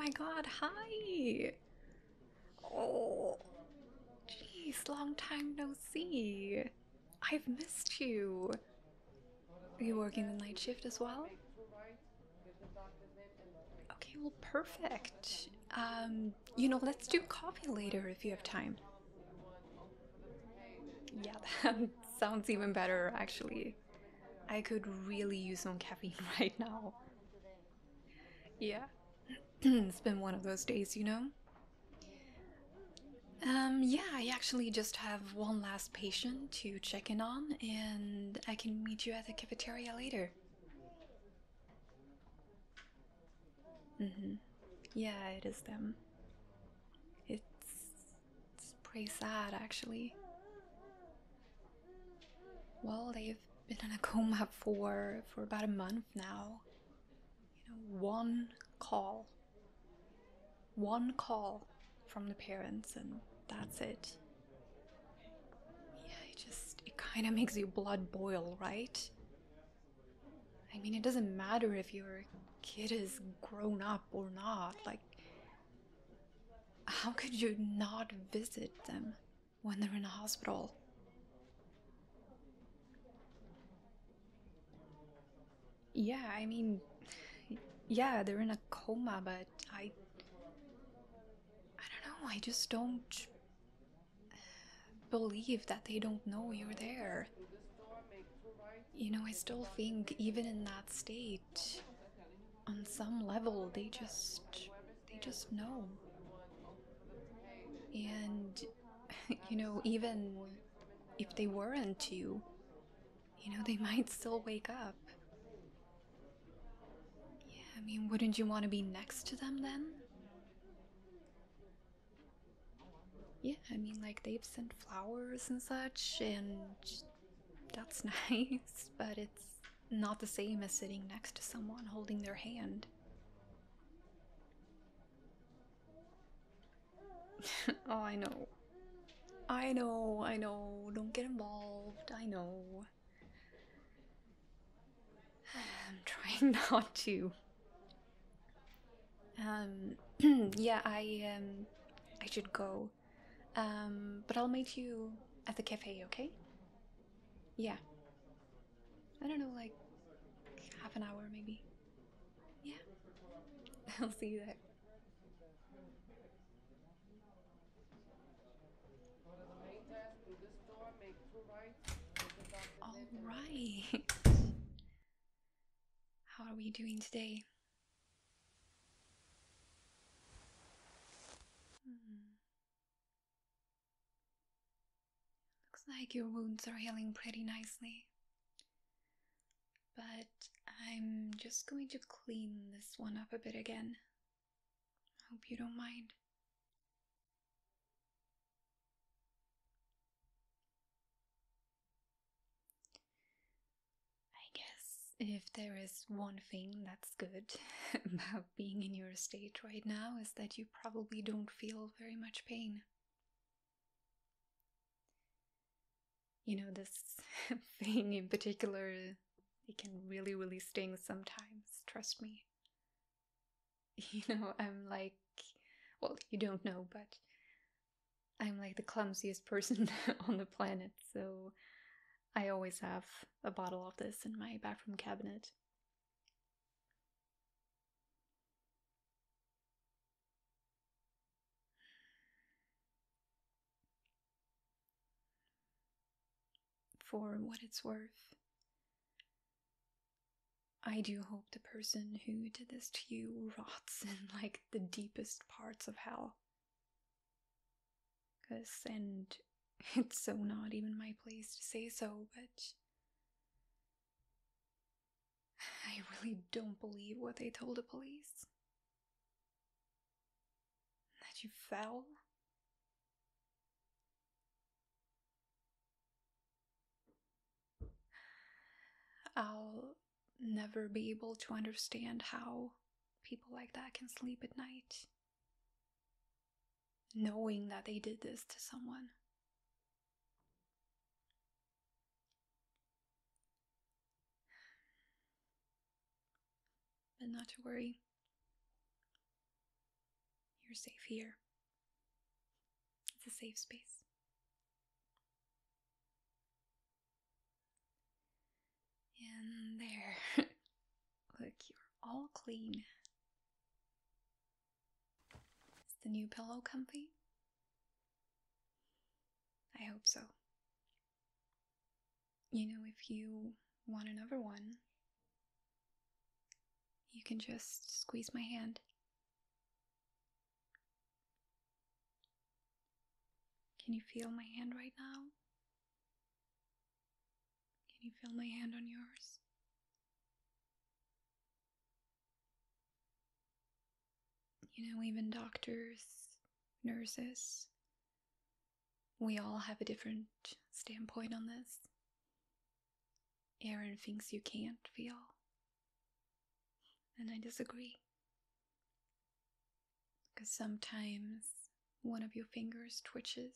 my god, hi! Oh, jeez, long time no see. I've missed you. Are you working the night shift as well? Okay, well, perfect. Let's do coffee later if you have time. Yeah, that sounds even better, actually. I could really use some caffeine right now. Yeah. It's been one of those days, you know? Yeah, I actually just have one last patient to check in on, and I can meet you at the cafeteria later. Mm-hmm. Yeah, it is them. It's pretty sad, actually. Well, they've been in a coma for about a month now. One call. One call from the parents, and that's it. Yeah, it kind of makes your blood boil, right? I mean, it doesn't matter if your kid is grown up or not. Like, how could you not visit them when they're in a hospital? Yeah, I mean, yeah, they're in a coma, but I don't know, I just don't believe that they don't know you're there. I still think even in that state, on some level, they just know. And even if they weren't to, they might still wake up. Yeah, I mean, wouldn't you want to be next to them then? Yeah, I mean, like, they've sent flowers and such, and that's nice, but it's not the same as sitting next to someone holding their hand. Oh, I know. I know. Don't get involved. I know. I'm trying not to. Um, yeah, I should go. But I'll meet you at the cafe, okay? Yeah. I don't know, like half an hour maybe. Yeah. I'll see you there. All right. How are we doing today? Hmm. Looks like your wounds are healing pretty nicely. But I'm just going to clean this one up a bit again. Hope you don't mind. I guess if there is one thing that's good about being in your state right now is that you probably don't feel very much pain. This thing in particular, it can really, really sting sometimes, trust me. I'm like, well, you don't know, but I'm like the clumsiest person on the planet, so I always have a bottle of this in my bathroom cabinet. For what it's worth, I do hope the person who did this to you rots in like the deepest parts of hell. And it's so not even my place to say so, but I really don't believe what they told the police. That you fell? I'll never be able to understand how people like that can sleep at night, knowing that they did this to someone. But not to worry. safe here. It's a safe space. And there. Look, you're all clean. Is the new pillow comfy? I hope so. You know, if you want another one, you can just squeeze my hand. Can you feel my hand right now? Can you feel my hand on yours? You know, even doctors, nurses, we all have a different standpoint on this. Aaron thinks you can't feel. And I disagree. Because sometimes one of your fingers twitches.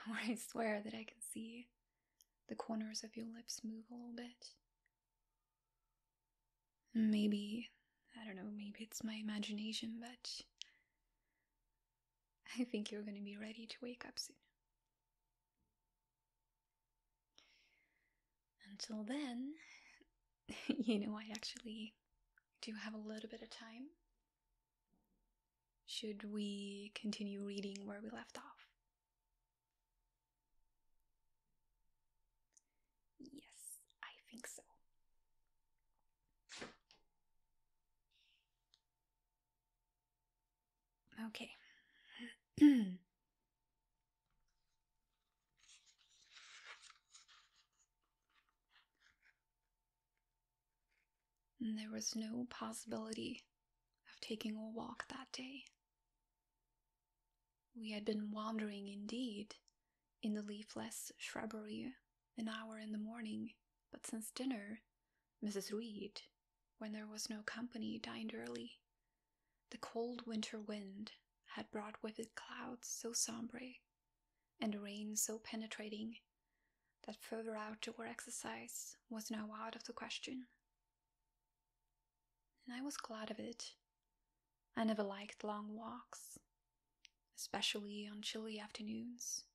Or I swear that I can see the corners of your lips move a little bit. Maybe, I don't know, maybe it's my imagination, but I think you're going to be ready to wake up soon. Until then, you know, I actually do have a little bit of time. Should we continue reading where we left off? Yes, I think so. Okay. There was no possibility of taking a walk that day. We had been wandering indeed in the leafless shrubbery an hour in the morning, but since dinner, Mrs. Reed, when there was no company, dined early. The cold winter wind had brought with it clouds so sombre, and a rain so penetrating, that further outdoor exercise was now out of the question. And I was glad of it. I never liked long walks, especially on chilly afternoons.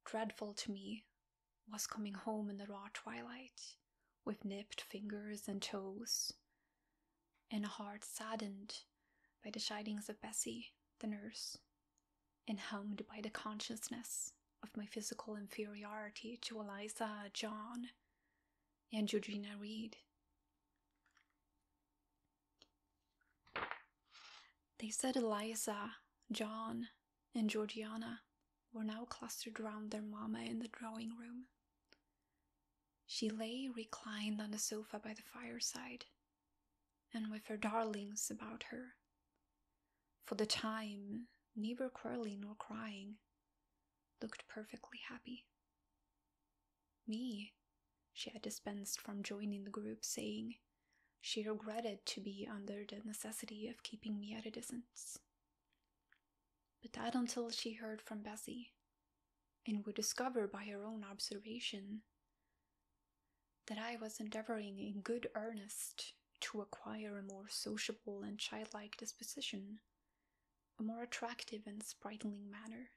Dreadful to me was coming home in the raw twilight, with nipped fingers and toes, and a heart saddened by the chidings of Bessie, the nurse, and hummed by the consciousness of my physical inferiority to Eliza, John, and Georgina Reed. They said Eliza, John, and Georgiana were now clustered round their mamma in the drawing room. She lay reclined on the sofa by the fireside, and with her darlings about her. For the time, neither quarrelling nor crying, looked perfectly happy. Me, she had dispensed from joining the group, saying she regretted to be under the necessity of keeping me at a distance. But that until she heard from Bessie, and would discover by her own observation that I was endeavoring in good earnest to acquire a more sociable and childlike disposition, a more attractive and sprightly manner,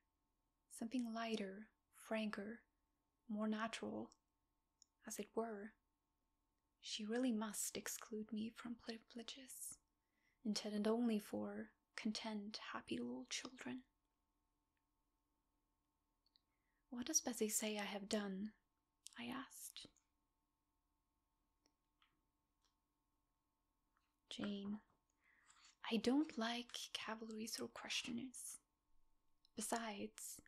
something lighter, franker, more natural, as it were. She really must exclude me from privileges, intended only for content, happy little children. What does Bessie say I have done? I asked. Jane, I don't like cavaliers or questioners. Besides,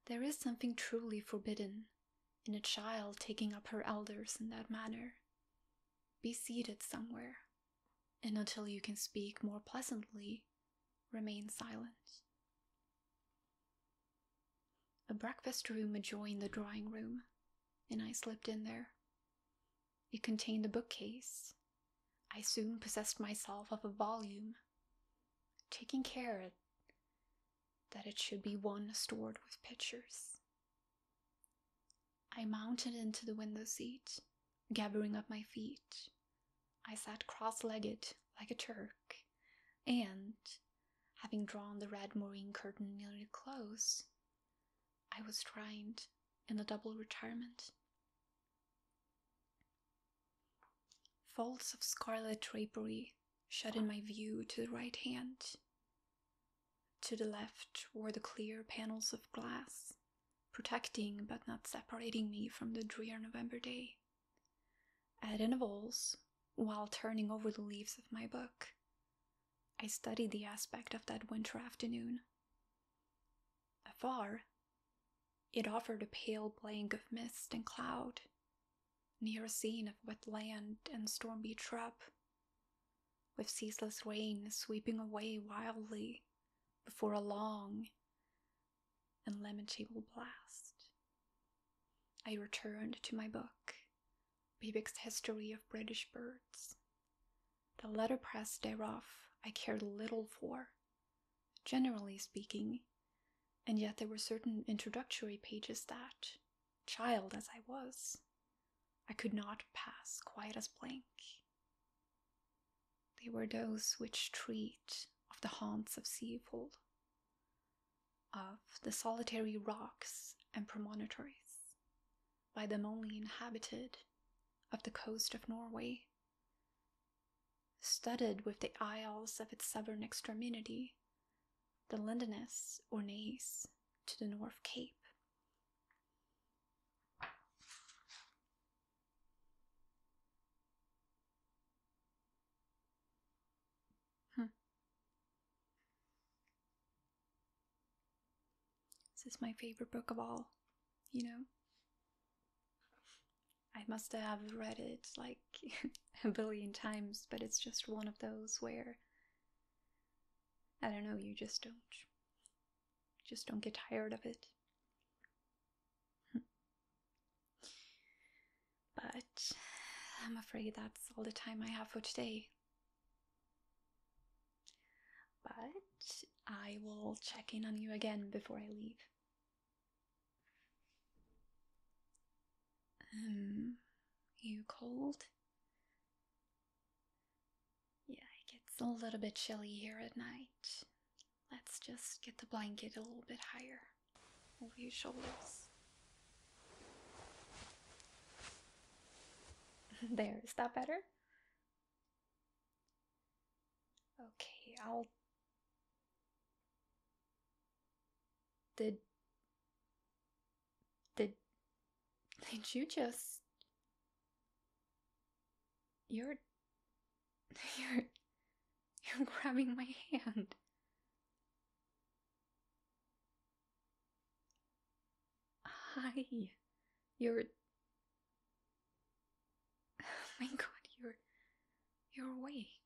there is something truly forbidden in a child taking up her elders in that manner. Be seated somewhere, and until you can speak more pleasantly, remain silent. A breakfast room adjoined the drawing room, and I slipped in there. It contained a bookcase. I soon possessed myself of a volume, taking care that it should be one stored with pictures. I mounted into the window seat, gathering up my feet. I sat cross-legged like a Turk, And, having drawn the red moreen curtain nearly close, I was trained in a double retirement. Folds of scarlet drapery shut in my view to the right hand. To the left were the clear panels of glass, protecting but not separating me from the drear November day. At intervals, while turning over the leaves of my book, I studied the aspect of that winter afternoon. Afar, it offered a pale blank of mist and cloud, near a scene of wet land and storm-beat shrub, with ceaseless rain sweeping away wildly before a long and lamentable blast. I returned to my book, Bewick's History of British Birds. The letterpress thereof I cared little for, generally speaking, and yet there were certain introductory pages that, child as I was, I could not pass quite as blank. They were those which treat of the haunts of seafowl, of the solitary rocks and promontories, by them only inhabited, of the coast of Norway, studded with the isles of its southern extremity, the Lindeness or Naze to the North Cape. This is my favorite book of all, you know? I must have read it like a billion times, but it's just one of those where, I don't know, you just don't get tired of it. But I'm afraid that's all the time I have for today. But I will check in on you again before I leave. You cold? Yeah, it gets a little bit chilly here at night. Let's just get the blanket a little bit higher over your shoulders. There, is that better? Okay, Did you just... You're grabbing my hand. Hi. You're... Oh my god, you're awake.